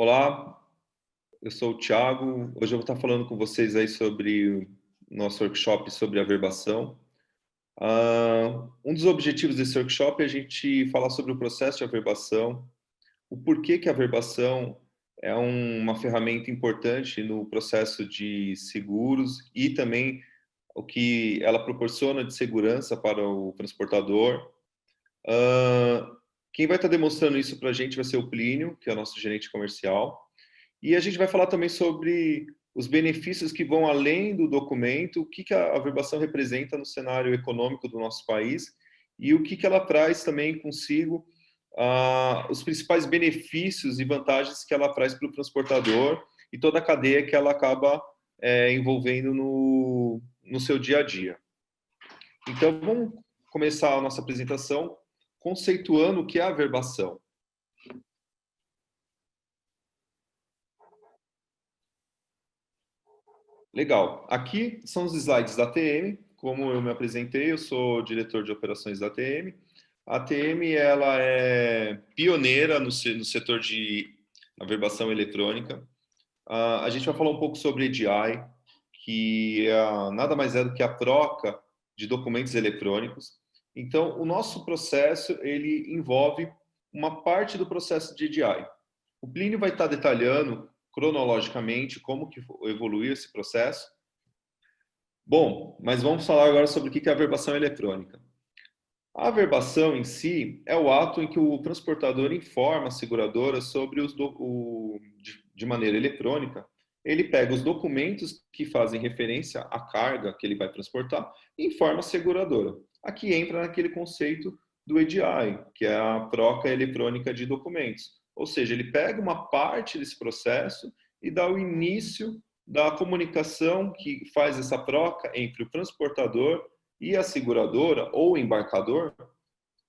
Olá, eu sou o Thiago. Hoje eu vou estar falando com vocês aí sobre o nosso workshop sobre averbação. Um dos objetivos desse workshop é a gente falar sobre o processo de averbação, o porquê que a averbação é uma ferramenta importante no processo de seguros e também o que ela proporciona de segurança para o transportador. Quem vai estar demonstrando isso para a gente vai ser o Plínio, que é o nosso gerente comercial. E a gente vai falar também sobre os benefícios que vão além do documento, o que a averbação representa no cenário econômico do nosso país e o que ela traz também consigo, os principais benefícios e vantagens que ela traz para o transportador e toda a cadeia que ela acaba envolvendo no seu dia a dia. Então, vamos começar a nossa apresentação conceituando o que é a averbação. Legal. Aqui são os slides da ATM. Como eu me apresentei, eu sou diretor de operações da ATM. A ATM ela é pioneira no setor de averbação eletrônica. A gente vai falar um pouco sobre EDI, que nada mais é do que a troca de documentos eletrônicos. Então, o nosso processo ele envolve uma parte do processo de EDI. O Plínio vai estar detalhando cronologicamente como que evoluiu esse processo. Bom, mas vamos falar agora sobre o que é a averbação eletrônica. A averbação em si é o ato em que o transportador informa a seguradora sobre de maneira eletrônica. Ele pega os documentos que fazem referência à carga que ele vai transportar e informa a seguradora. Aqui entra naquele conceito do EDI, que é a troca eletrônica de documentos. Ou seja, ele pega uma parte desse processo e dá o início da comunicação que faz essa troca entre o transportador e a seguradora ou o embarcador,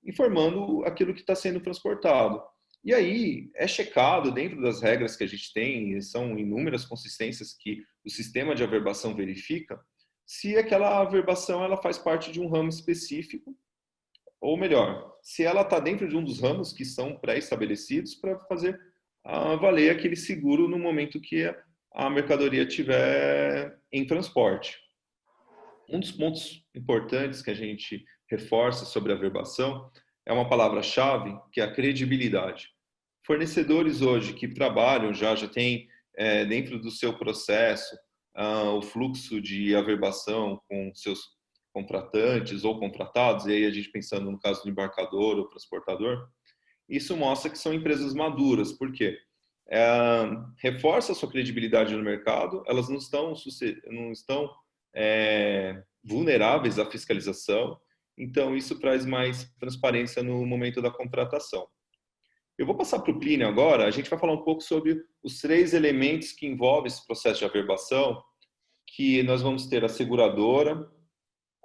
informando aquilo que está sendo transportado. E aí é checado dentro das regras que a gente tem, e são inúmeras consistências que o sistema de averbação verifica, se aquela averbação ela faz parte de um ramo específico, ou melhor, se ela está dentro de um dos ramos que são pré-estabelecidos para fazer valer aquele seguro no momento que a mercadoria estiver em transporte. Um dos pontos importantes que a gente reforça sobre a averbação é uma palavra-chave, que é a credibilidade. Fornecedores hoje que trabalham já têm dentro do seu processo o fluxo de averbação com seus contratantes ou contratados, e aí a gente pensando no caso do embarcador ou transportador, isso mostra que são empresas maduras, por quê? Reforça a sua credibilidade no mercado, elas não estão vulneráveis à fiscalização, então isso traz mais transparência no momento da contratação. Eu vou passar para o Plínio agora, a gente vai falar um pouco sobre os 3 elementos que envolvem esse processo de averbação, que nós vamos ter a seguradora,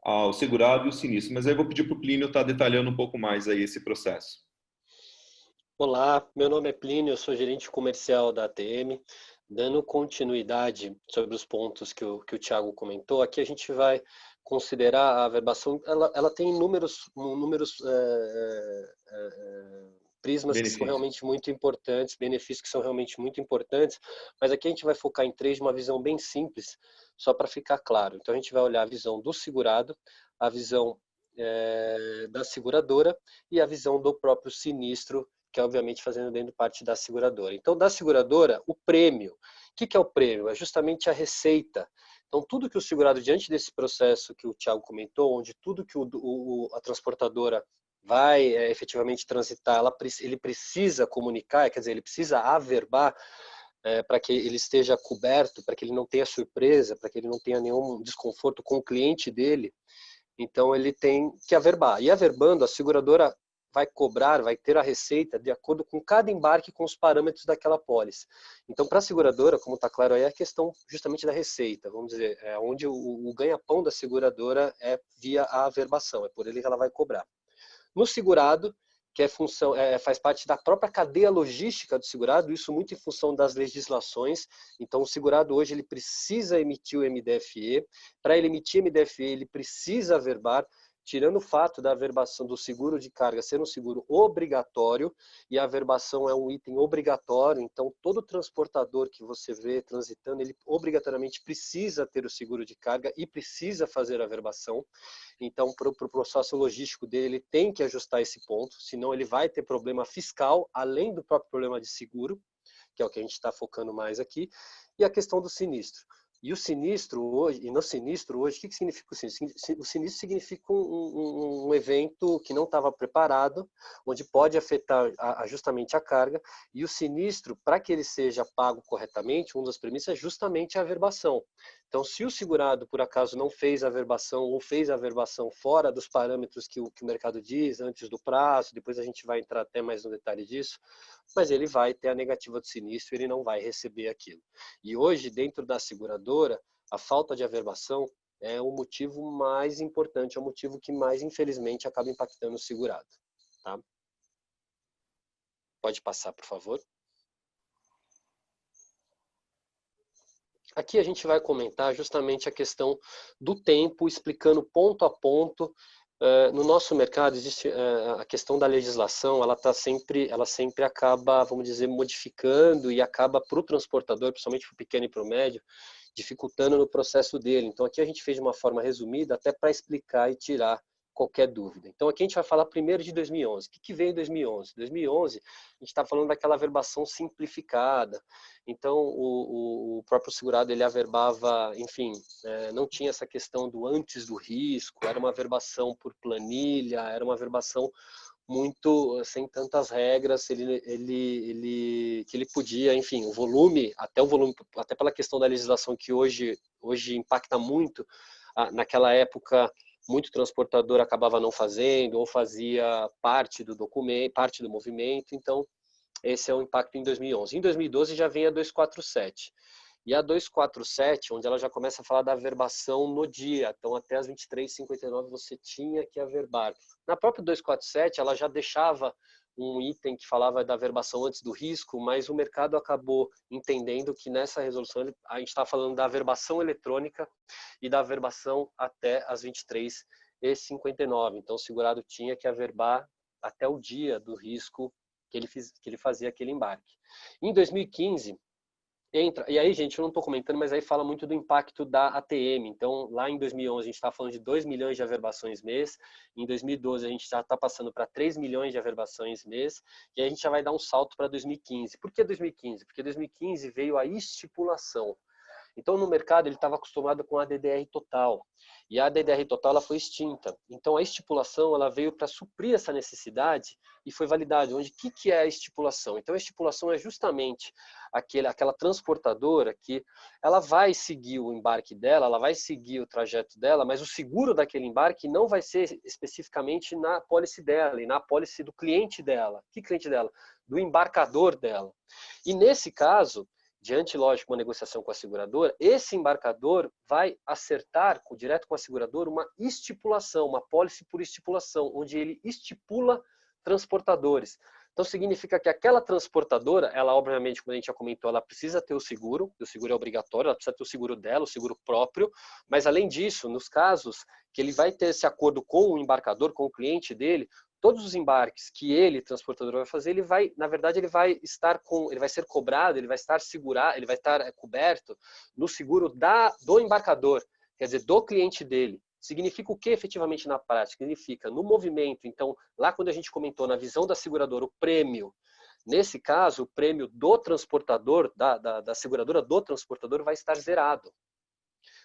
o segurado e o sinistro, mas aí eu vou pedir para o Plínio estar detalhando um pouco mais aí esse processo. Olá, meu nome é Plínio, eu sou gerente comercial da ATM. Dando continuidade sobre os pontos que o Thiago comentou, aqui a gente vai considerar a averbação, ela tem inúmeros prismas que são Benefício. realmente muito importantes, benefícios que são realmente muito importantes, mas aqui a gente vai focar em 3 de uma visão bem simples, só para ficar claro. Então a gente vai olhar a visão do segurado, a visão da seguradora e a visão do próprio sinistro, que é obviamente fazendo dentro parte da seguradora. Então, da seguradora, o prêmio. O que é o prêmio? É justamente a receita. Então, tudo que o segurado, diante desse processo que o Thiago comentou, onde tudo que a transportadora vai efetivamente transitar, ele precisa comunicar, quer dizer, ele precisa averbar para que ele esteja coberto, para que ele não tenha surpresa, para que ele não tenha nenhum desconforto com o cliente dele. Então, ele tem que averbar. E averbando, a seguradora vai cobrar, vai ter a receita de acordo com cada embarque, com os parâmetros daquela pólice. Então, para a seguradora, como está claro aí, é a questão justamente da receita, vamos dizer, é onde o ganha-pão da seguradora é via a averbação, é por ele que ela vai cobrar. No segurado, que faz parte da própria cadeia logística do segurado, isso muito em função das legislações. Então, o segurado hoje ele precisa emitir o MDFE. Para ele emitir o MDFE, ele precisa averbar tirando o fato da averbação do seguro de carga ser um seguro obrigatório, e a averbação é um item obrigatório, então todo transportador que você vê transitando, ele obrigatoriamente precisa ter o seguro de carga e precisa fazer a averbação. Então, para o processo logístico dele, ele tem que ajustar esse ponto, senão ele vai ter problema fiscal, além do próprio problema de seguro, que é o que a gente está focando mais aqui, e a questão do sinistro. E o sinistro hoje, e no sinistro hoje, o que significa o sinistro? O sinistro significa um evento que não estava preparado, onde pode afetar justamente a carga, e o sinistro, para que ele seja pago corretamente, uma das premissas é justamente a averbação. Então, se o segurado, por acaso, não fez a averbação ou fez a averbação fora dos parâmetros que o mercado diz, antes do prazo, depois a gente vai entrar até mais no detalhe disso, mas ele vai ter a negativa do sinistro, ele não vai receber aquilo. E hoje, dentro da seguradora, a falta de averbação é o motivo mais importante, é o motivo que mais, infelizmente, acaba impactando o segurado. Tá? Pode passar, por favor. Aqui a gente vai comentar justamente a questão do tempo, explicando ponto a ponto. No nosso mercado existe a questão da legislação, ela sempre acaba, vamos dizer, modificando e acaba para o transportador, principalmente para o pequeno e para o médio, dificultando no processo dele. Então aqui a gente fez de uma forma resumida até para explicar e tirar qualquer dúvida. Então aqui a gente vai falar primeiro de 2011. O que veio em 2011? 2011 a gente está falando daquela averbação simplificada. Então o próprio segurado ele averbava, enfim, não tinha essa questão do antes do risco, era uma averbação por planilha, era uma averbação muito sem tantas regras, que ele podia, enfim, o volume, até pela questão da legislação que hoje impacta muito, naquela época muito transportador acabava não fazendo ou fazia parte do documento, parte do movimento, então esse é o impacto em 2011. Em 2012 já vem a 247. E a 247, onde ela já começa a falar da averbação no dia. Então, até as 23h59 você tinha que averbar. Na própria 247, ela já deixava um item que falava da averbação antes do risco, mas o mercado acabou entendendo que nessa resolução a gente está falando da averbação eletrônica e da averbação até as 23h59. Então, o segurado tinha que averbar até o dia do risco que ele fazia aquele embarque. Em 2015, entra, e aí, gente, eu não estou comentando, mas aí fala muito do impacto da ATM. Então, lá em 2011, a gente está falando de 2 milhões de averbações mês. Em 2012, a gente já está passando para 3 milhões de averbações mês. E aí a gente já vai dar um salto para 2015. Por que 2015? Porque 2015 veio a estipulação. Então, no mercado, ele estava acostumado com a DDR total. E a DDR total ela foi extinta. Então, a estipulação ela veio para suprir essa necessidade e foi validada. O que é a estipulação? Então, a estipulação é justamente aquela transportadora que ela vai seguir o embarque dela, ela vai seguir o trajeto dela, mas o seguro daquele embarque não vai ser especificamente na apólice dela e na apólice do cliente dela. Que cliente dela? Do embarcador dela. E nesse caso, diante, lógico, uma negociação com a seguradora, esse embarcador vai acertar direto com a seguradora uma estipulação, uma apólice por estipulação, onde ele estipula transportadores. Então, significa que aquela transportadora, ela obviamente, como a gente já comentou, ela precisa ter o seguro é obrigatório, ela precisa ter o seguro dela, o seguro próprio, mas além disso, nos casos que ele vai ter esse acordo com o embarcador, com o cliente dele, todos os embarques que ele, transportador, vai fazer, ele vai, na verdade, ele vai ser cobrado, ele vai estar segurado, ele vai estar coberto no seguro do embarcador, quer dizer, do cliente dele. Significa o que efetivamente na prática? Significa no movimento. Então, lá quando a gente comentou na visão da seguradora, o prêmio, nesse caso, o prêmio do transportador, da seguradora do transportador vai estar zerado.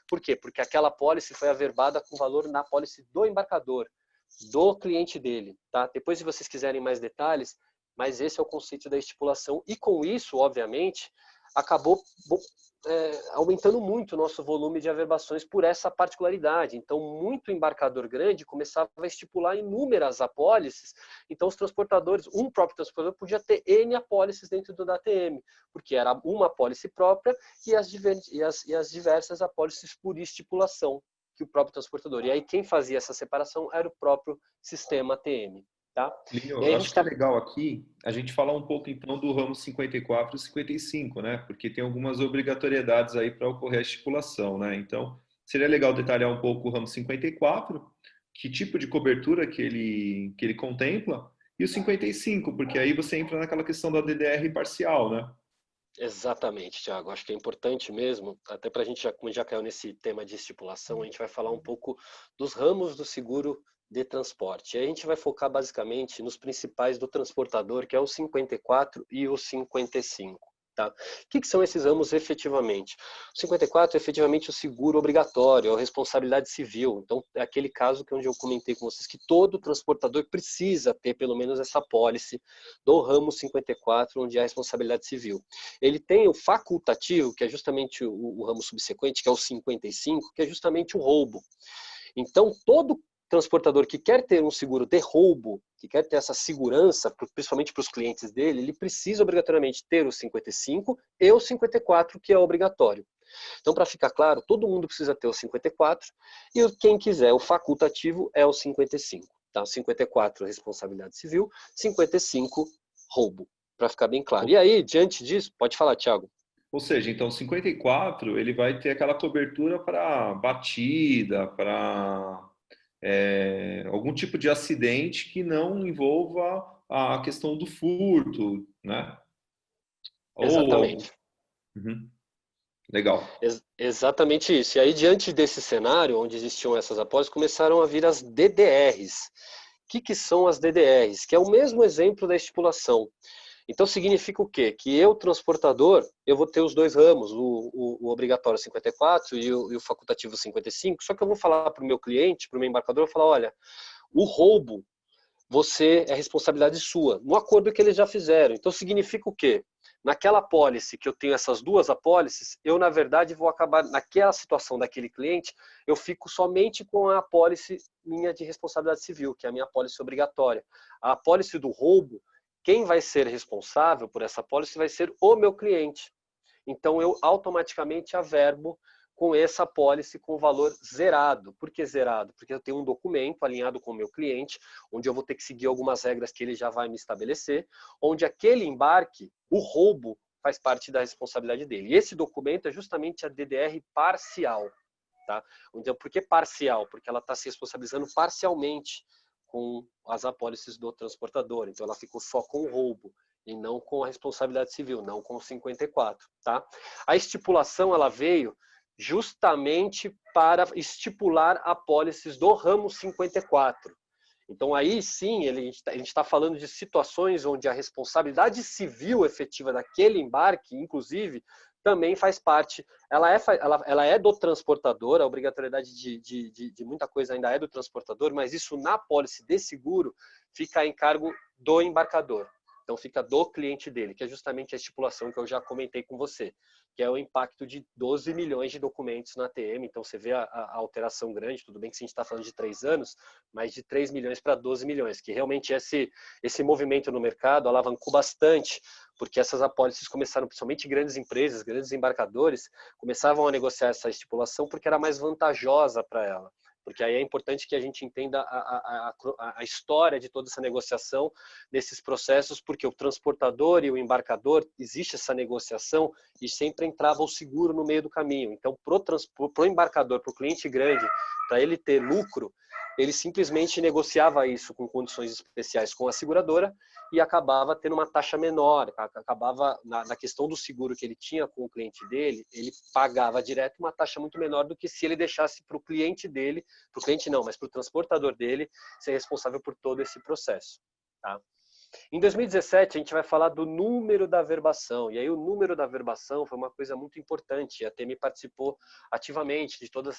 Por quê? Porque aquela apólice foi averbada com valor na apólice do embarcador, do cliente dele, tá? Depois, se vocês quiserem mais detalhes, mas esse é o conceito da estipulação e com isso, obviamente, acabou aumentando muito o nosso volume de averbações por essa particularidade. Então, muito embarcador grande começava a estipular inúmeras apólices. Então, os transportadores, um próprio transportador podia ter N apólices dentro do ATM, porque era uma apólice própria e as diversas apólices por estipulação que o próprio transportador. E aí quem fazia essa separação era o próprio sistema ATM. Tá? Linho, eu acho que é legal aqui a gente falar um pouco então do ramo 54 e 55, né? Porque tem algumas obrigatoriedades aí para ocorrer a estipulação, né? Então, seria legal detalhar um pouco o ramo 54, que tipo de cobertura que ele contempla, e o 55, porque aí você entra naquela questão da DDR parcial, né? Exatamente, Thiago. Acho que é importante mesmo, até para a gente, como já caiu nesse tema de estipulação, a gente vai falar um pouco dos ramos do seguro de transporte. E aí a gente vai focar basicamente nos principais do transportador, que é o 54 e o 55. Tá? O que são esses ramos efetivamente? O 54 é efetivamente o seguro obrigatório, a responsabilidade civil. Então, é aquele caso que onde eu comentei com vocês que todo transportador precisa ter pelo menos essa apólice do ramo 54, onde há responsabilidade civil. Ele tem o facultativo, que é justamente o ramo subsequente, que é o 55, que é justamente o roubo. Então, todo transportador que quer ter um seguro de roubo, que quer ter essa segurança, principalmente para os clientes dele, ele precisa obrigatoriamente ter o 55 e o 54, que é obrigatório. Então, para ficar claro, todo mundo precisa ter o 54 e quem quiser o facultativo é o 55. Tá? 54, responsabilidade civil, 55, roubo, para ficar bem claro. E aí, diante disso, pode falar, Thiago. Ou seja, então 54 ele vai ter aquela cobertura para batida, para algum tipo de acidente que não envolva a questão do furto, né? Ou Exatamente. uhum, legal. Exatamente isso. E aí, diante desse cenário, onde existiam essas apólices, começaram a vir as DDRs. O que são as DDRs? Que é o mesmo exemplo da estipulação. Então, significa o quê? Que eu, transportador, eu vou ter os dois ramos, o obrigatório 54 e o facultativo 55, só que eu vou falar para o meu cliente, para o meu embarcador, eu vou falar, olha, o roubo, você é responsabilidade sua, no acordo que eles já fizeram. Então, significa o quê? Naquela apólice que eu tenho essas duas apólices, eu, na verdade, vou acabar, naquela situação daquele cliente, eu fico somente com a apólice minha de responsabilidade civil, que é a minha apólice obrigatória. A apólice do roubo, quem vai ser responsável por essa apólice vai ser o meu cliente. Então, eu automaticamente averbo com essa apólice com valor zerado. Por que zerado? Porque eu tenho um documento alinhado com o meu cliente, onde eu vou ter que seguir algumas regras que ele já vai me estabelecer, onde aquele embarque, o roubo, faz parte da responsabilidade dele. E esse documento é justamente a DDR parcial. Tá? Então, por que parcial? Porque ela está se responsabilizando parcialmente com as apólices do transportador. Então, ela ficou só com o roubo e não com a responsabilidade civil, não com o 54. Tá? A estipulação ela veio justamente para estipular apólices do ramo 54. Então, aí sim, a gente está falando de situações onde a responsabilidade civil efetiva daquele embarque, inclusive, também faz parte. Ela é do transportador, a obrigatoriedade de muita coisa ainda é do transportador, mas isso na pólice de seguro fica a encargo do embarcador. Então, fica do cliente dele, que é justamente a estipulação que eu já comentei com você, que é o impacto de 12 milhões de documentos na ATM. Então, você vê a alteração grande, tudo bem que a gente está falando de 3 anos, mas de 3 milhões para 12 milhões, que realmente esse movimento no mercado alavancou bastante, porque essas apólices começaram, principalmente grandes empresas, grandes embarcadores, começavam a negociar essa estipulação porque era mais vantajosa para ela. Porque aí é importante que a gente entenda a história de toda essa negociação nesses processos, porque o transportador e o embarcador, existe essa negociação e sempre entrava o seguro no meio do caminho. Então, para o embarcador, para o cliente grande, para ele ter lucro, ele simplesmente negociava isso com condições especiais com a seguradora e acabava tendo uma taxa menor, acabava na questão do seguro que ele tinha com o cliente dele, ele pagava direto uma taxa muito menor do que se ele deixasse para o cliente dele, para o cliente não, mas para o transportador dele ser responsável por todo esse processo. Tá? Em 2017, a gente vai falar do número da averbação. E aí o número da averbação foi uma coisa muito importante. A TM participou ativamente de todas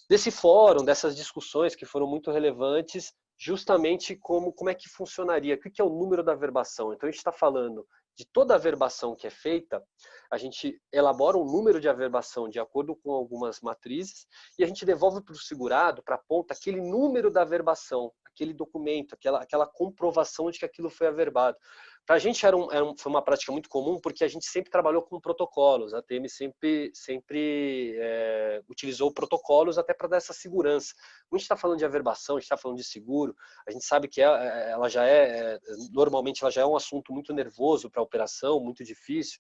desse fórum, dessas discussões que foram muito relevantes, justamente como é que funcionaria, o que é o número da averbação. Então a gente está falando de toda a averbação que é feita, a gente elabora um número de averbação de acordo com algumas matrizes e a gente devolve para o segurado, para a ponta, aquele número da averbação, aquele documento, aquela comprovação de que aquilo foi averbado. Para a gente foi uma prática muito comum, porque a gente sempre trabalhou com protocolos, a ATM sempre utilizou protocolos até para dar essa segurança. Quando a gente está falando de averbação, a gente está falando de seguro, a gente sabe que ela já normalmente ela já é um assunto muito nervoso para a operação, muito difícil,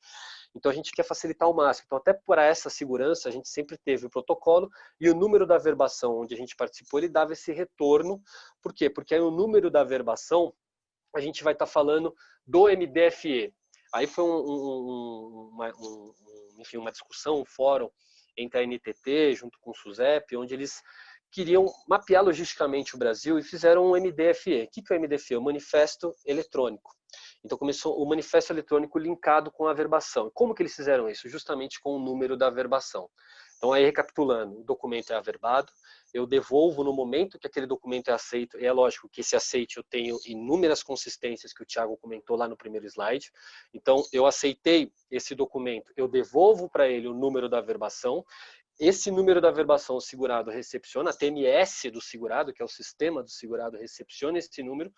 então a gente quer facilitar ao máximo. Então até por essa segurança, a gente sempre teve o protocolo e o número da averbação onde a gente participou, ele dava esse retorno. Por quê? Porque aí o número da averbação, a gente vai estar falando do MDFE. Aí foi enfim, uma discussão, um fórum entre a NTT junto com o SUSEP, onde eles queriam mapear logisticamente o Brasil e fizeram um MDFE. O que é o MDFE? O Manifesto Eletrônico. Então começou o Manifesto Eletrônico linkado com a averbação. Como que eles fizeram isso? Justamente com o número da averbação. Então aí recapitulando, o documento é averbado, eu devolvo no momento que aquele documento é aceito, e é lógico que esse aceite eu tenho inúmeras consistências que o Thiago comentou lá no primeiro slide. Então eu aceitei esse documento, eu devolvo para ele o número da averbação. Esse número da averbação o segurado recepciona, a TMS do segurado, que é o sistema do segurado, recepciona esse número,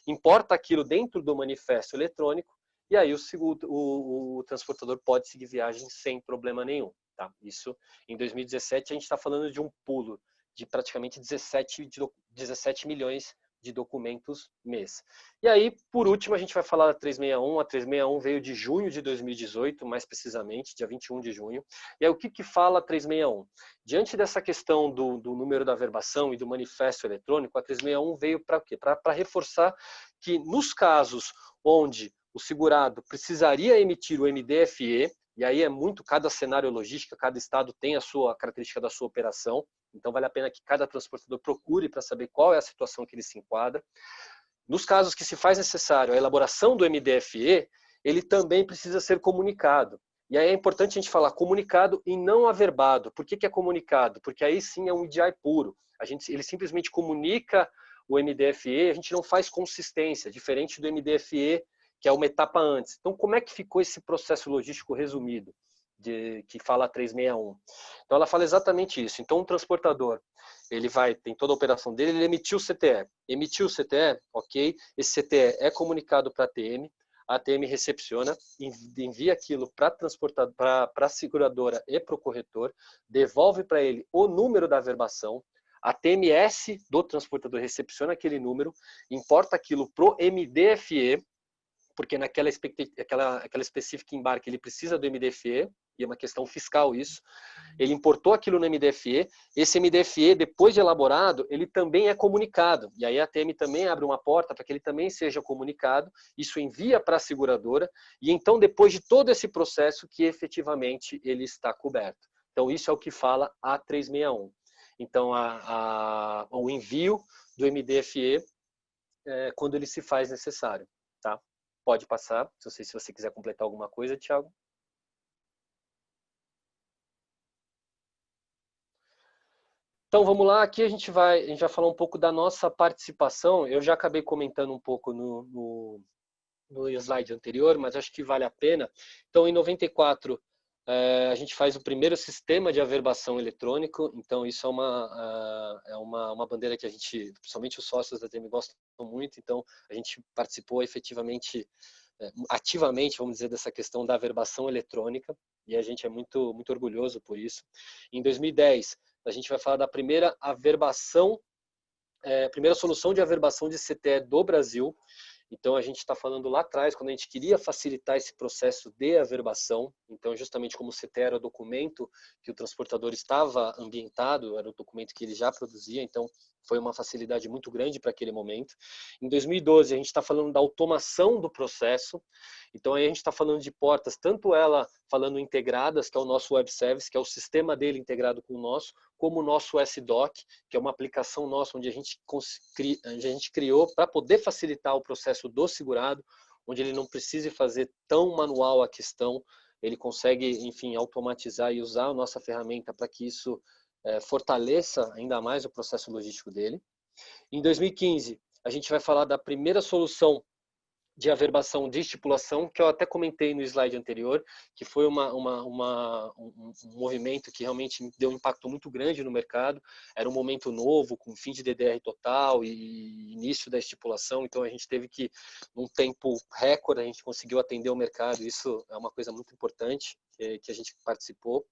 importa aquilo dentro do manifesto eletrônico, e aí o transportador pode seguir viagem sem problema nenhum. Tá? Isso em 2017 a gente está falando de um pulo de praticamente 17 milhões de documentos mês. E aí, por último, a gente vai falar da 361. A 361 veio de junho de 2018, mais precisamente, dia 21 de junho. E aí, o que fala a 361? Diante dessa questão do número da averbação e do manifesto eletrônico, a 361 veio para quê? Para reforçar que nos casos onde o segurado precisaria emitir o MDFE, e aí é muito, cada cenário logístico, cada estado tem a sua característica da sua operação, então vale a pena que cada transportador procure para saber qual é a situação que ele se enquadra. Nos casos que se faz necessário a elaboração do MDFE, ele também precisa ser comunicado. E aí é importante a gente falar comunicado e não averbado. Por que é comunicado? Porque aí sim é um EDI puro. Ele simplesmente comunica o MDFE, a gente não faz consistência, diferente do MDFE, que é uma etapa antes. Então, como é que ficou esse processo logístico resumido, que fala a 361? Então, ela fala exatamente isso. Então, um transportador, tem toda a operação dele, ele emitiu o CTE. Emitiu o CTE, ok, esse CTE é comunicado para a ATM recepciona, envia aquilo para a seguradora e para o corretor, devolve para ele o número da averbação, a TMS do transportador recepciona aquele número, importa aquilo para o MDFE, porque naquela específica embarque ele precisa do MDFE, e é uma questão fiscal isso. Ele importou aquilo no MDFE, esse MDFE, depois de elaborado, ele também é comunicado. E aí a ATM também abre uma porta para que ele também seja comunicado, isso envia para a seguradora, e então depois de todo esse processo que efetivamente ele está coberto. Então isso é o que fala a 361. Então o envio do MDFE quando ele se faz necessário. Tá? Pode passar, não sei se você quiser completar alguma coisa, Thiago. Então vamos lá, aqui a gente vai falar um pouco da nossa participação. Eu já acabei comentando um pouco no slide anterior, mas acho que vale a pena. Então em 94 a gente faz o primeiro sistema de averbação eletrônico, então isso é uma bandeira que a gente, principalmente os sócios da ATM gostam muito, então a gente participou efetivamente, ativamente, vamos dizer, dessa questão da averbação eletrônica, e a gente é muito, muito orgulhoso por isso. Em 2010, a gente vai falar da primeira primeira solução de averbação de CTE do Brasil. Então, a gente está falando lá atrás, quando a gente queria facilitar esse processo de averbação, então, justamente como o CTE era o documento que o transportador estava ambientado, era o documento que ele já produzia, então, foi uma facilidade muito grande para aquele momento. Em 2012, a gente está falando da automação do processo, então, aí a gente está falando de portas, tanto ela falando integradas, que é o nosso web service, que é o sistema dele integrado com o nosso, como o nosso SDoc, que é uma aplicação nossa onde a gente criou para poder facilitar o processo do segurado, onde ele não precise fazer tão manual a questão, ele consegue, enfim, automatizar e usar a nossa ferramenta para que isso fortaleça ainda mais o processo logístico dele. Em 2015, a gente vai falar da primeira solução de averbação de estipulação, que eu até comentei no slide anterior, que foi um movimento que realmente deu um impacto muito grande no mercado. Era um momento novo, com fim de DDR total e início da estipulação, então a gente teve que, num tempo recorde, a gente conseguiu atender o mercado. Isso é uma coisa muito importante que a gente participou.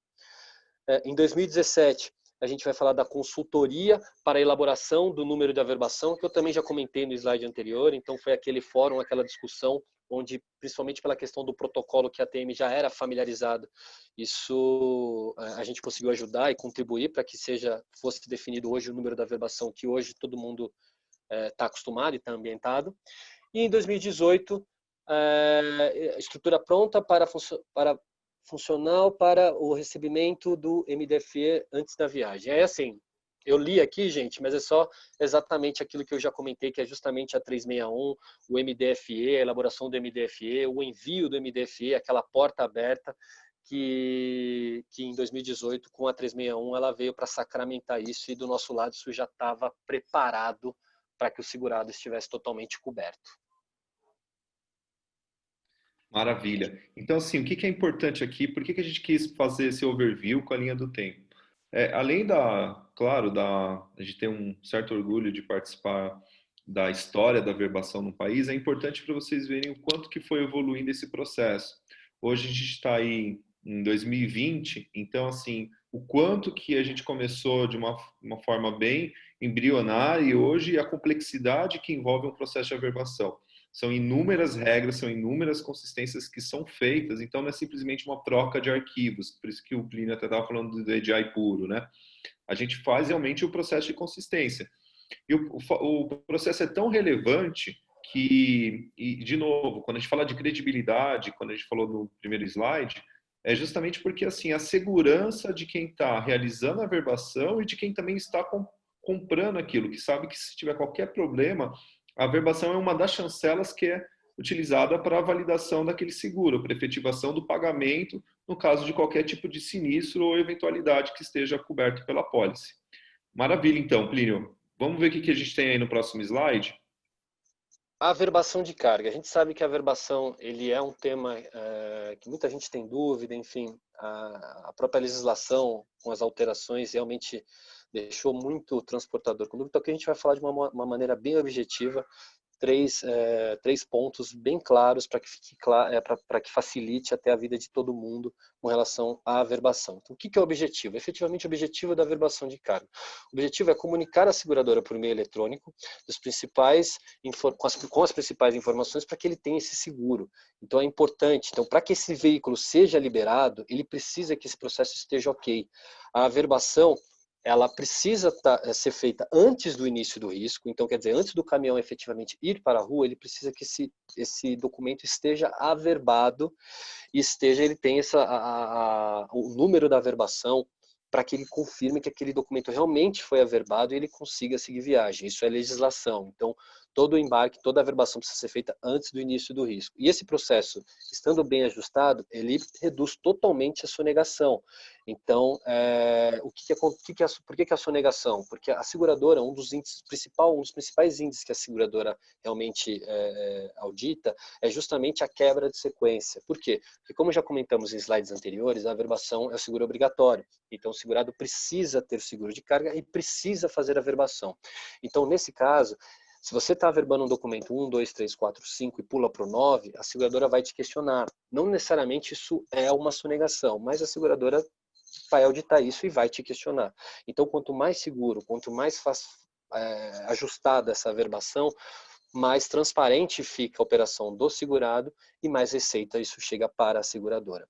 Em 2017, a gente vai falar da consultoria para a elaboração do número de averbação, que eu também já comentei no slide anterior. Então, foi aquele fórum, aquela discussão, onde, principalmente pela questão do protocolo que a ATM já era familiarizada, isso a gente conseguiu ajudar e contribuir para que fosse definido hoje o número da averbação, que hoje todo mundo está acostumado e está ambientado. E em 2018, estrutura pronta para funcional para o recebimento do MDFE antes da viagem. É assim, eu li aqui, gente, mas é só exatamente aquilo que eu já comentei, que é justamente a 361, o MDFE, a elaboração do MDFE, o envio do MDFE, aquela porta aberta que em 2018, com a 361, ela veio para sacramentar isso, e do nosso lado isso já estava preparado para que o segurado estivesse totalmente coberto. Maravilha. Então, assim, o que que é importante aqui? Por que que a gente quis fazer esse overview com a linha do tempo? Além claro, a gente ter um certo orgulho de participar da história da verbação no país, é importante para vocês verem o quanto que foi evoluindo esse processo. Hoje a gente está aí em 2020, então, assim, o quanto que a gente começou de uma forma bem embrionária e hoje a complexidade que envolve um processo de averbação. São inúmeras regras, são inúmeras consistências que são feitas, então não é simplesmente uma troca de arquivos, por isso que o Plínio até estava falando do EDI puro, né? A gente faz realmente o processo de consistência. E o processo é tão relevante que, e de novo, quando a gente fala de credibilidade, quando a gente falou no primeiro slide, é justamente porque assim a segurança de quem está realizando a verbação e de quem também está comprando aquilo, que sabe que se tiver qualquer problema, a verbação é uma das chancelas que é utilizada para a validação daquele seguro, para efetivação do pagamento no caso de qualquer tipo de sinistro ou eventualidade que esteja coberto pela pólice. Maravilha, então, Plínio. Vamos ver o que a gente tem aí no próximo slide. A averbação de carga. A gente sabe que a averbação ele é um tema que muita gente tem dúvida, enfim, a própria legislação com as alterações realmente deixou muito transportador com dúvida. Então aqui a gente vai falar de uma maneira bem objetiva, três pontos bem claros para que fique para que facilite até a vida de todo mundo com relação à averbação. Então, o que é o objetivo? Efetivamente, o objetivo da averbação de carga. O objetivo é comunicar à seguradora por meio eletrônico com as principais informações para que ele tenha esse seguro. Então, é importante. Então, para que esse veículo seja liberado, ele precisa que esse processo esteja ok. A averbação ela precisa ser feita antes do início do risco, então quer dizer, antes do caminhão efetivamente ir para a rua, ele precisa que esse documento esteja averbado e ele tenha o número da averbação para que ele confirme que aquele documento realmente foi averbado e ele consiga seguir viagem. Isso é legislação. Então, todo o embarque, toda a averbação precisa ser feita antes do início do risco. E esse processo, estando bem ajustado, ele reduz totalmente a sonegação. Então, por que a sonegação? Porque a seguradora, um dos principais índices que a seguradora realmente audita é justamente a quebra de sequência. Por quê? Porque, como já comentamos em slides anteriores, a averbação é o seguro obrigatório. Então, o segurado precisa ter seguro de carga e precisa fazer a averbação. Então, nesse caso, se você está averbando um documento 1, 2, 3, 4, 5 e pula para o 9, a seguradora vai te questionar. Não necessariamente isso é uma sonegação, mas a seguradora vai auditar isso e vai te questionar. Então, quanto mais seguro, quanto mais ajustada essa averbação, mais transparente fica a operação do segurado e mais receita isso chega para a seguradora.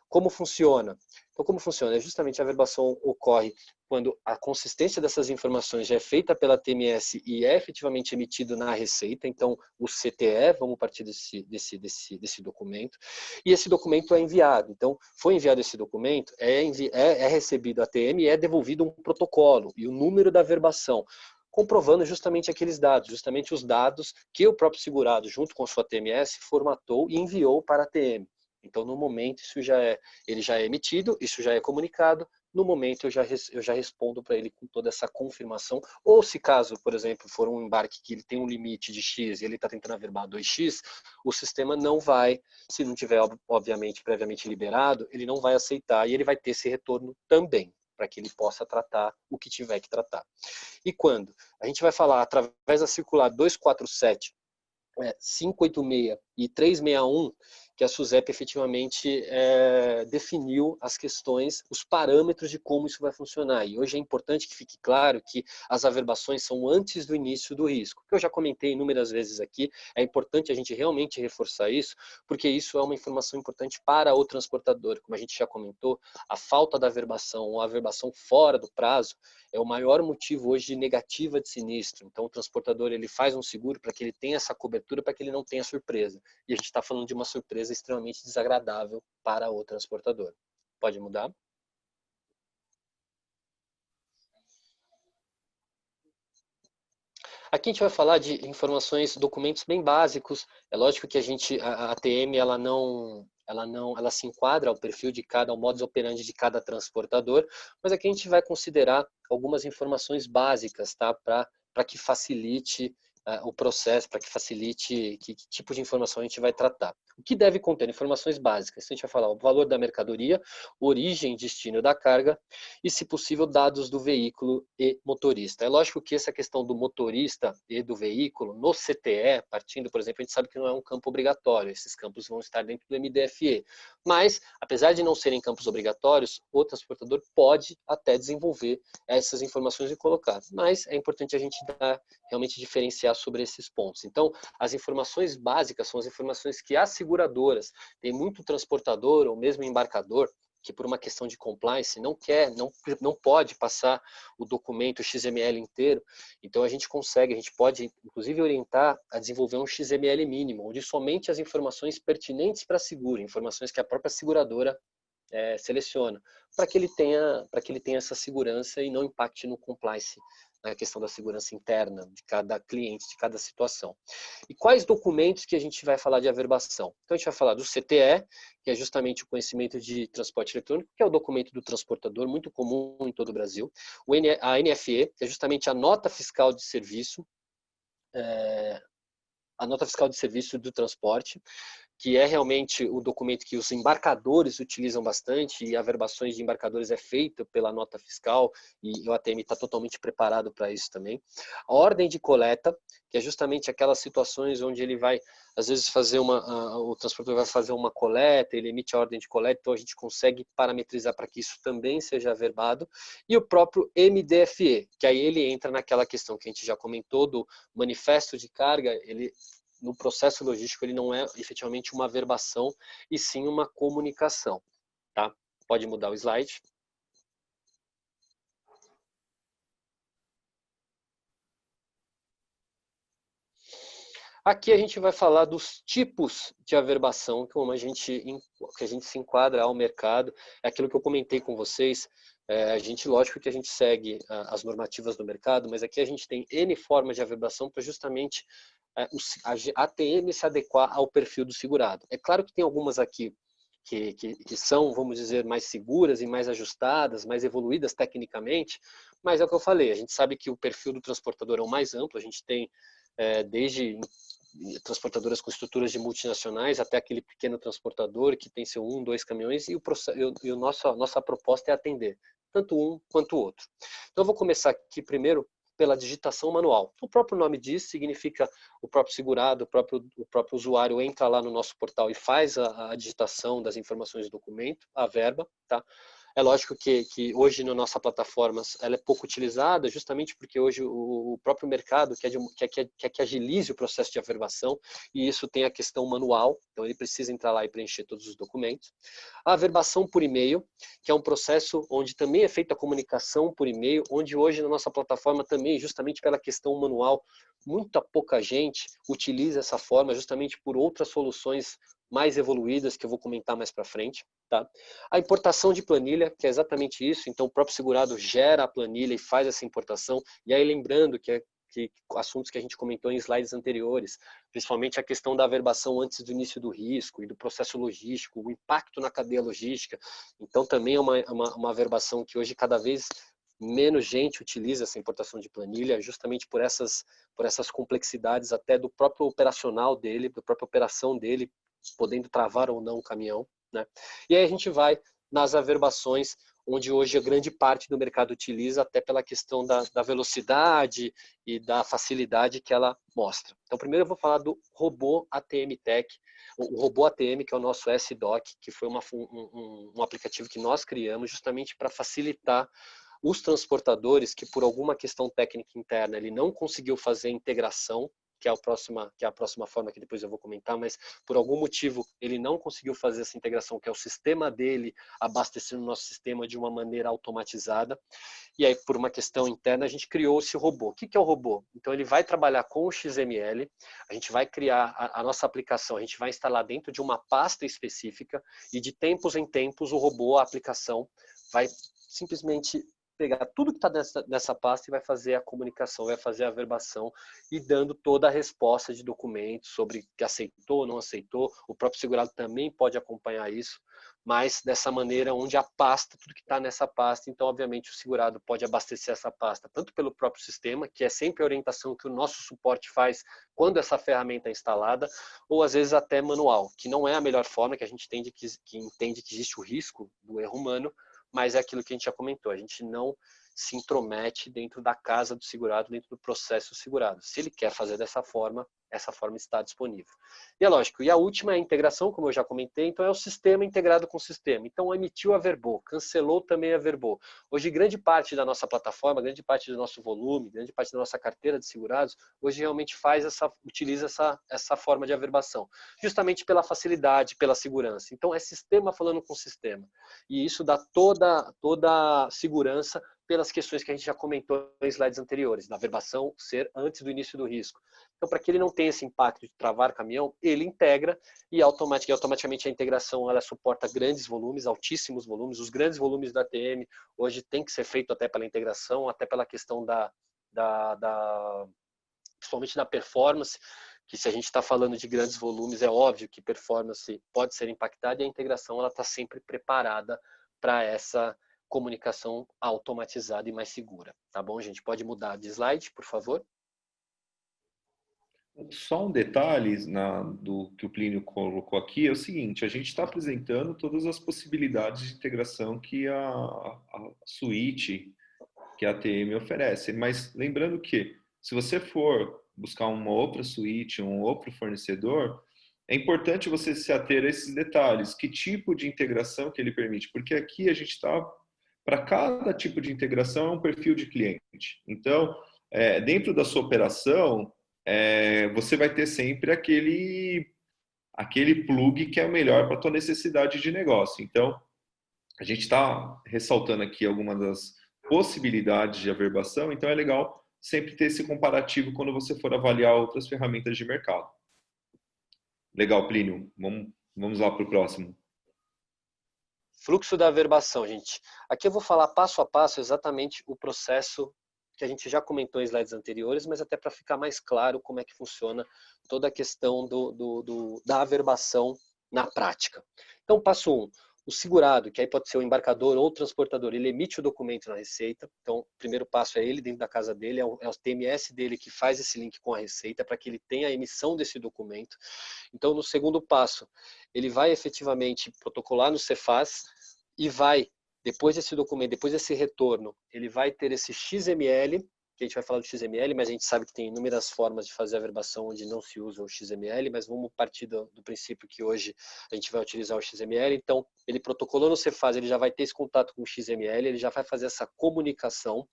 Como funciona? Então, como funciona? Justamente a averbação ocorre quando a consistência dessas informações já é feita pela TMS e é efetivamente emitido na receita, então o CTE, vamos partir desse documento, e esse documento é enviado. Então, foi enviado esse documento, é recebido a TM e é devolvido um protocolo e o número da averbação, comprovando justamente aqueles dados, justamente os dados que o próprio segurado, junto com sua TMS, formatou e enviou para a TM. Então, no momento, ele já é emitido, isso já é comunicado, no momento eu já respondo para ele com toda essa confirmação. Ou se caso, por exemplo, for um embarque que ele tem um limite de X e ele está tentando averbar 2X, o sistema não vai, se não tiver obviamente previamente liberado, ele não vai aceitar e ele vai ter esse retorno também, para que ele possa tratar o que tiver que tratar. E quando? A gente vai falar através da circular 247, 586 e 361, que a SUSEP efetivamente definiu as questões, os parâmetros de como isso vai funcionar. E hoje é importante que fique claro que as averbações são antes do início do risco. Que eu já comentei inúmeras vezes aqui, é importante a gente realmente reforçar isso, porque isso é uma informação importante para o transportador. Como a gente já comentou, a falta da averbação ou a averbação fora do prazo é o maior motivo hoje de negativa de sinistro. Então o transportador ele faz um seguro para que ele tenha essa cobertura, para que ele não tenha surpresa. E a gente está falando de uma surpresa extremamente desagradável para o transportador. Pode mudar? Aqui a gente vai falar de informações, documentos bem básicos. É lógico que a ATM ela se enquadra ao perfil de cada, ao modus operandi de cada transportador, mas aqui a gente vai considerar algumas informações básicas, tá? Para que facilite o processo, para que facilite que tipo de informação a gente vai tratar. O que deve conter? Informações básicas. A gente vai falar o valor da mercadoria, origem e destino da carga e, se possível, dados do veículo e motorista. É lógico que essa questão do motorista e do veículo, no CTE, partindo, por exemplo, a gente sabe que não é um campo obrigatório, esses campos vão estar dentro do MDFE. Mas, apesar de não serem campos obrigatórios, o transportador pode até desenvolver essas informações e colocar. Mas é importante a gente realmente diferenciar sobre esses pontos. Então, as informações básicas são as informações que as seguradoras, tem muito transportador ou mesmo embarcador que por uma questão de compliance não pode passar o documento XML inteiro. Então a gente pode inclusive orientar a desenvolver um XML mínimo, onde somente as informações pertinentes para seguro, informações que a própria seguradora seleciona, para que ele tenha essa segurança e não impacte no compliance, na questão da segurança interna de cada cliente, de cada situação. E quais documentos que a gente vai falar de averbação? Então a gente vai falar do CTE, que é justamente o conhecimento de transporte eletrônico, que é o documento do transportador, muito comum em todo o Brasil. A NFE, que é justamente a nota fiscal de serviço, a nota fiscal de serviço do transporte, que é realmente o documento que os embarcadores utilizam bastante, e averbações de embarcadores é feita pela nota fiscal, e o ATM está totalmente preparado para isso também. A ordem de coleta, que é justamente aquelas situações onde ele vai, às vezes, o transportador vai fazer uma coleta, ele emite a ordem de coleta, então a gente consegue parametrizar para que isso também seja averbado. E o próprio MDFE, que aí ele entra naquela questão que a gente já comentou do manifesto de carga, ele no processo logístico ele não é efetivamente uma averbação e sim uma comunicação, tá? Pode mudar o slide. Aqui a gente vai falar dos tipos de averbação que a gente se enquadra ao mercado. É aquilo que eu comentei com vocês. Lógico que a gente segue as normativas do mercado, mas aqui a gente tem N formas de averbação para justamente a ATM se adequar ao perfil do segurado. É claro que tem algumas aqui que são, vamos dizer, mais seguras e mais ajustadas, mais evoluídas tecnicamente, mas é o que eu falei, a gente sabe que o perfil do transportador é o mais amplo, a gente tem desde transportadoras com estruturas de multinacionais até aquele pequeno transportador que tem seu 1, 2 caminhões e a nossa proposta é atender tanto um quanto o outro. Então eu vou começar aqui primeiro pela digitação manual. O próprio nome diz, significa o próprio segurado, o próprio usuário entra lá no nosso portal e faz a digitação das informações do documento, a verba, tá? É lógico que hoje na nossa plataforma ela é pouco utilizada, justamente porque hoje o próprio mercado quer que agilize o processo de averbação, e isso tem a questão manual, então ele precisa entrar lá e preencher todos os documentos. A averbação por e-mail, que é um processo onde também é feita a comunicação por e-mail, onde hoje na nossa plataforma também, justamente pela questão manual, muita pouca gente utiliza essa forma, justamente por outras soluções mais evoluídas, que eu vou comentar mais para frente. Tá? A importação de planilha, que é exatamente isso, então o próprio segurado gera a planilha e faz essa importação, e aí lembrando que assuntos que a gente comentou em slides anteriores, principalmente a questão da averbação antes do início do risco e do processo logístico, o impacto na cadeia logística. Então, também é uma averbação que hoje cada vez menos gente utiliza essa importação de planilha, justamente por essas complexidades até do próprio operacional dele, da própria operação dele, podendo travar ou não o caminhão, né? E aí a gente vai nas averbações, onde hoje a grande parte do mercado utiliza, até pela questão da velocidade e da facilidade que ela mostra. Então, primeiro eu vou falar do robô ATM Tech, o robô ATM, que é o nosso S-Doc, que foi um aplicativo que nós criamos justamente para facilitar os transportadores que por alguma questão técnica interna ele não conseguiu fazer a integração, que é a próxima forma que depois eu vou comentar, mas por algum motivo ele não conseguiu fazer essa integração, que é o sistema dele abastecendo o nosso sistema de uma maneira automatizada. E aí, por uma questão interna, a gente criou esse robô. O que é o robô? Então, ele vai trabalhar com o XML, a gente vai criar a nossa aplicação, a gente vai instalar dentro de uma pasta específica e de tempos em tempos o robô, a aplicação, vai simplesmente pegar tudo que está nessa pasta e vai fazer a comunicação, vai fazer a averbação e dando toda a resposta de documentos sobre que aceitou ou não aceitou. O próprio segurado também pode acompanhar isso, mas dessa maneira onde a pasta, tudo que está nessa pasta, então obviamente o segurado pode abastecer essa pasta tanto pelo próprio sistema, que é sempre a orientação que o nosso suporte faz quando essa ferramenta é instalada, ou às vezes até manual, que não é a melhor forma, que a gente entende que existe o risco do erro humano, mas é aquilo que a gente já comentou, a gente não se intromete dentro da casa do segurado, dentro do processo segurado. Se ele quer fazer dessa forma, essa forma está disponível. E é lógico, e a última é a integração, como eu já comentei, então é o sistema integrado com o sistema. Então emitiu, averbou, cancelou, também averbou. Hoje, grande parte da nossa plataforma, grande parte do nosso volume, grande parte da nossa carteira de segurados, hoje realmente utiliza essa forma de averbação, justamente pela facilidade, pela segurança. Então é sistema falando com sistema. E isso dá toda a segurança pelas questões que a gente já comentou em slides anteriores, da averbação ser antes do início do risco. Então, para que ele não tenha esse impacto de travar caminhão, ele integra e automaticamente a integração ela suporta grandes volumes, altíssimos volumes. Os grandes volumes da ATM hoje tem que ser feito até pela integração, até pela questão principalmente da performance, que se a gente está falando de grandes volumes, é óbvio que performance pode ser impactada e a integração ela está sempre preparada para essa comunicação automatizada e mais segura. Tá bom, gente? Pode mudar de slide, por favor? Só um detalhe do que o Plínio colocou aqui é o seguinte: a gente está apresentando todas as possibilidades de integração que a suíte, que a ATM oferece. Mas lembrando que, se você for buscar uma outra suíte, um outro fornecedor, é importante você se ater a esses detalhes. Que tipo de integração que ele permite? Porque aqui a gente está, para cada tipo de integração, é um perfil de cliente. Então, dentro da sua operação, você vai ter sempre aquele plug que é o melhor para a tua necessidade de negócio. Então, a gente está ressaltando aqui algumas das possibilidades de averbação, então é legal sempre ter esse comparativo quando você for avaliar outras ferramentas de mercado. Legal, Plínio. Vamos lá para o próximo. Fluxo da averbação, gente. Aqui eu vou falar passo a passo exatamente o processo que a gente já comentou em slides anteriores, mas até para ficar mais claro como é que funciona toda a questão da averbação na prática. Então, passo 1. O segurado, que aí pode ser o embarcador ou o transportador, ele emite o documento na Receita. Então, o primeiro passo é ele dentro da casa dele, é o TMS dele que faz esse link com a Receita para que ele tenha a emissão desse documento. Então, no segundo passo, ele vai efetivamente protocolar no Cefaz e vai, depois desse documento, depois desse retorno, ele vai ter esse XML, que a gente vai falar do XML, mas a gente sabe que tem inúmeras formas de fazer a averbação onde não se usa o XML, mas vamos partir do princípio que hoje a gente vai utilizar o XML. Então, ele protocolou no Cefaz, ele já vai ter esse contato com o XML, ele já vai fazer essa comunicação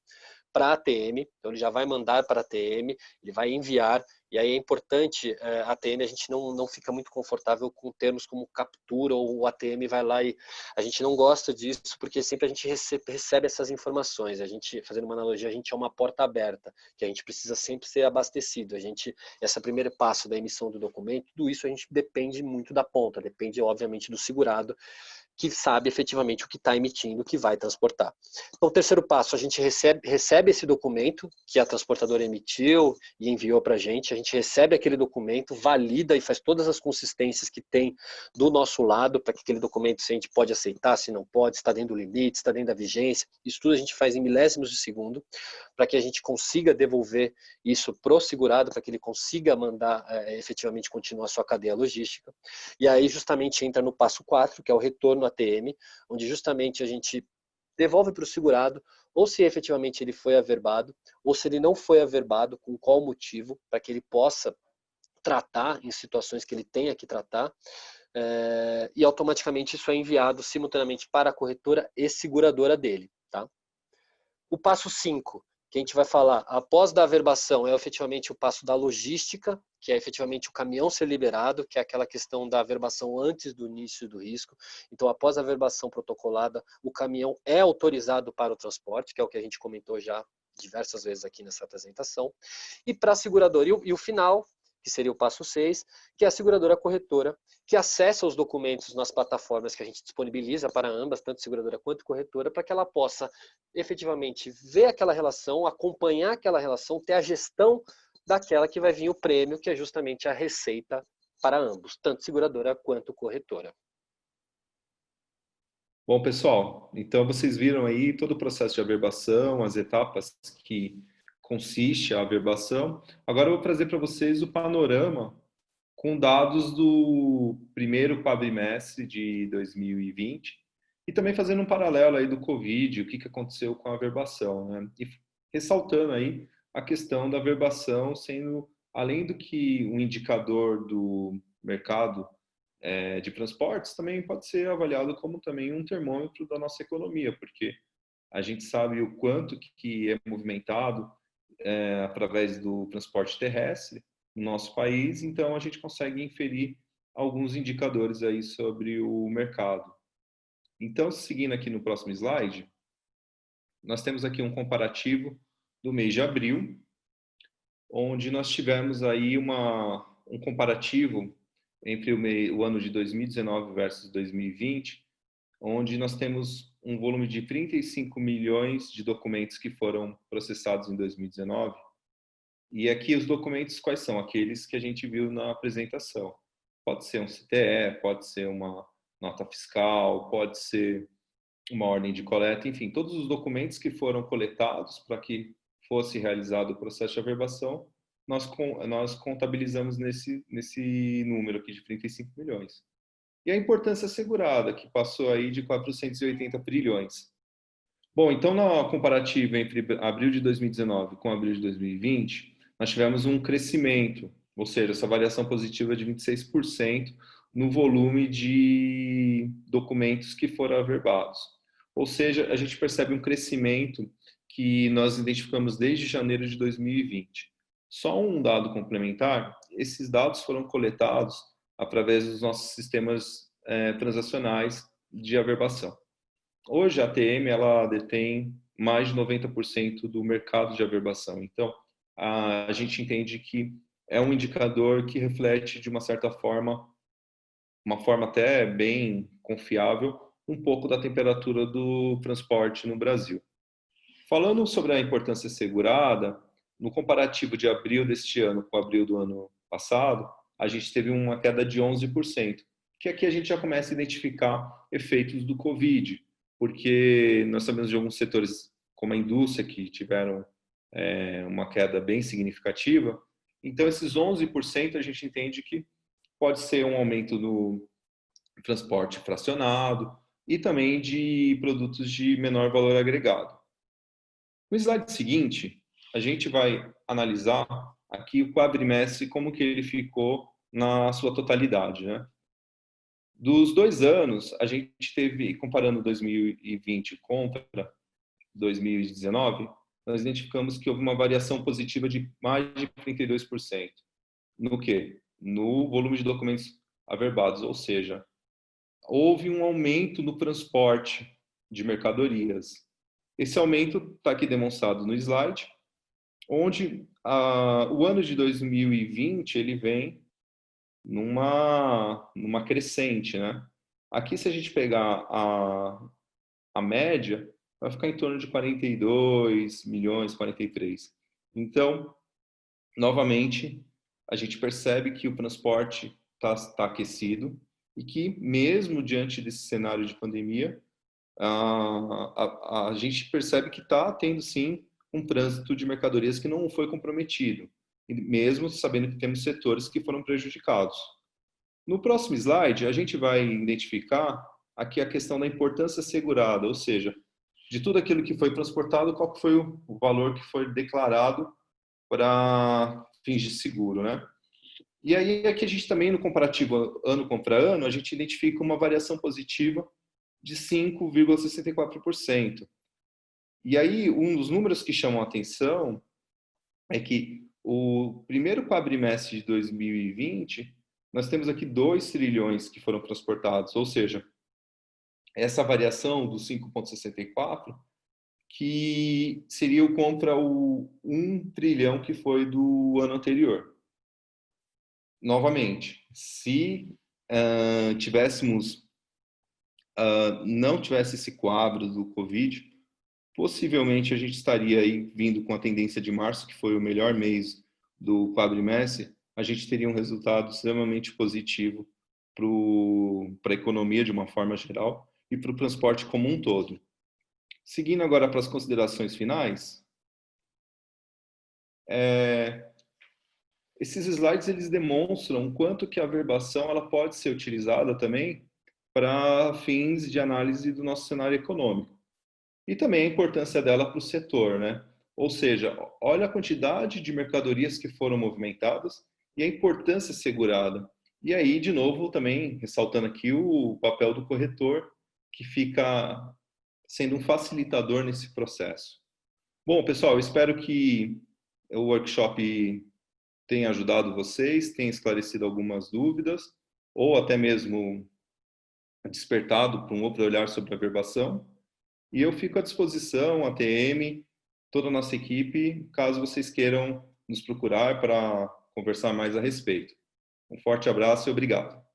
para a ATM, então ele já vai mandar para a ATM, ele vai enviar, e aí é importante, a ATM a gente não fica muito confortável com termos como captura ou o ATM vai lá e a gente não gosta disso, porque sempre a gente recebe essas informações, a gente, fazendo uma analogia, a gente é uma porta aberta, que a gente precisa sempre ser abastecido, esse primeiro passo da emissão do documento, tudo isso a gente depende muito da ponta, depende obviamente do segurado, que sabe efetivamente o que está emitindo, o que vai transportar. Então, o terceiro passo, a gente recebe esse documento que a transportadora emitiu e enviou para a gente recebe aquele documento, valida e faz todas as consistências que tem do nosso lado, para que aquele documento, se a gente pode aceitar, se não pode, se está dentro do limite, se está dentro da vigência, isso tudo a gente faz em milésimos de segundo, para que a gente consiga devolver isso pro segurado, para que ele consiga mandar efetivamente continuar a sua cadeia logística. E aí justamente entra no passo 4, que é o retorno ATM, onde justamente a gente devolve para o segurado, ou se efetivamente ele foi averbado, ou se ele não foi averbado, com qual motivo, para que ele possa tratar em situações que ele tenha que tratar, e automaticamente isso é enviado simultaneamente para a corretora e seguradora dele. Tá? O passo 5, que a gente vai falar após da averbação, é efetivamente o passo da logística, que é efetivamente o caminhão ser liberado, que é aquela questão da averbação antes do início do risco. Então, após a averbação protocolada, o caminhão é autorizado para o transporte, que é o que a gente comentou já diversas vezes aqui nessa apresentação. E para a seguradora, e o final, que seria o passo 6, que é a seguradora corretora, que acessa os documentos nas plataformas que a gente disponibiliza para ambas, tanto seguradora quanto corretora, para que ela possa efetivamente ver aquela relação, acompanhar aquela relação, ter a gestão daquela que vai vir o prêmio, que é justamente a receita para ambos, tanto seguradora quanto corretora. Bom, pessoal, então vocês viram aí todo o processo de averbação, as etapas que consiste a averbação. Agora eu vou trazer para vocês o panorama com dados do primeiro quadrimestre de 2020 e também fazendo um paralelo aí do Covid, o que aconteceu com a averbação, né? E ressaltando aí a questão da averbação sendo, além do que um indicador do mercado de transportes, também pode ser avaliado como também um termômetro da nossa economia, porque a gente sabe o quanto que é movimentado através do transporte terrestre no nosso país, então a gente consegue inferir alguns indicadores aí sobre o mercado. Então, seguindo aqui no próximo slide, nós temos aqui um comparativo do mês de abril, onde nós tivemos aí um comparativo entre o ano de 2019 versus 2020, onde nós temos um volume de 35 milhões de documentos que foram processados em 2019. E aqui os documentos quais são? Aqueles que a gente viu na apresentação. Pode ser um CTE, pode ser uma nota fiscal, pode ser uma ordem de coleta, enfim, todos os documentos que foram coletados para que fosse realizado o processo de averbação, nós contabilizamos nesse número aqui de 35 milhões. E a importância assegurada, que passou aí de 480 trilhões. Bom, então na comparativa entre abril de 2019 com abril de 2020, nós tivemos um crescimento, ou seja, essa variação positiva de 26% no volume de documentos que foram averbados. Ou seja, a gente percebe um crescimento que nós identificamos desde janeiro de 2020. Só um dado complementar, esses dados foram coletados através dos nossos sistemas transacionais de averbação. Hoje a ATM ela detém mais de 90% do mercado de averbação. Então, a gente entende que é um indicador que reflete de uma certa forma, uma forma até bem confiável, um pouco da temperatura do transporte no Brasil. Falando sobre a importância assegurada, no comparativo de abril deste ano com abril do ano passado, a gente teve uma queda de 11%, que aqui a gente já começa a identificar efeitos do Covid, porque nós sabemos de alguns setores, como a indústria, que tiveram uma queda bem significativa. Então, esses 11% a gente entende que pode ser um aumento no transporte fracionado e também de produtos de menor valor agregado. No slide seguinte, a gente vai analisar aqui o quadrimestre, como que ele ficou na sua totalidade, né? Dos 2 anos, a gente teve, comparando 2020 contra 2019, nós identificamos que houve uma variação positiva de mais de 32%. No quê? No volume de documentos averbados, ou seja, houve um aumento no transporte de mercadorias. Esse aumento está aqui demonstrado no slide, onde o ano de 2020 ele vem numa crescente, né? Aqui, se a gente pegar a média, vai ficar em torno de 42 milhões, 43. Então, novamente, a gente percebe que o transporte está aquecido e que, mesmo diante desse cenário de pandemia, a gente percebe que está tendo, sim, um trânsito de mercadorias que não foi comprometido, mesmo sabendo que temos setores que foram prejudicados. No próximo slide, a gente vai identificar aqui a questão da importância assegurada, ou seja, de tudo aquilo que foi transportado, qual que foi o valor que foi declarado para fins de seguro, né? E aí aqui a gente também, no comparativo ano contra ano, a gente identifica uma variação positiva de 5,64%. E aí, um dos números que chamam a atenção é que o primeiro quadrimestre de 2020, nós temos aqui 2 trilhões que foram transportados, ou seja, essa variação do 5,64, que seria o contra o 1 trilhão que foi do ano anterior. Novamente, se não tivesse esse quadro do Covid, possivelmente a gente estaria aí vindo com a tendência de março, que foi o melhor mês do quadrimestre, a gente teria um resultado extremamente positivo para a economia de uma forma geral e para o transporte como um todo. Seguindo agora para as considerações finais, esses slides eles demonstram quanto que a verbação ela pode ser utilizada também para fins de análise do nosso cenário econômico. E também a importância dela para o setor, né? Ou seja, olha a quantidade de mercadorias que foram movimentadas e a importância assegurada. E aí, de novo, também ressaltando aqui o papel do corretor, que fica sendo um facilitador nesse processo. Bom, pessoal, eu espero que o workshop tenha ajudado vocês, tenha esclarecido algumas dúvidas, ou até mesmo despertado para um outro olhar sobre a verbação. E eu fico à disposição, a TM, toda a nossa equipe, caso vocês queiram nos procurar para conversar mais a respeito. Um forte abraço e obrigado.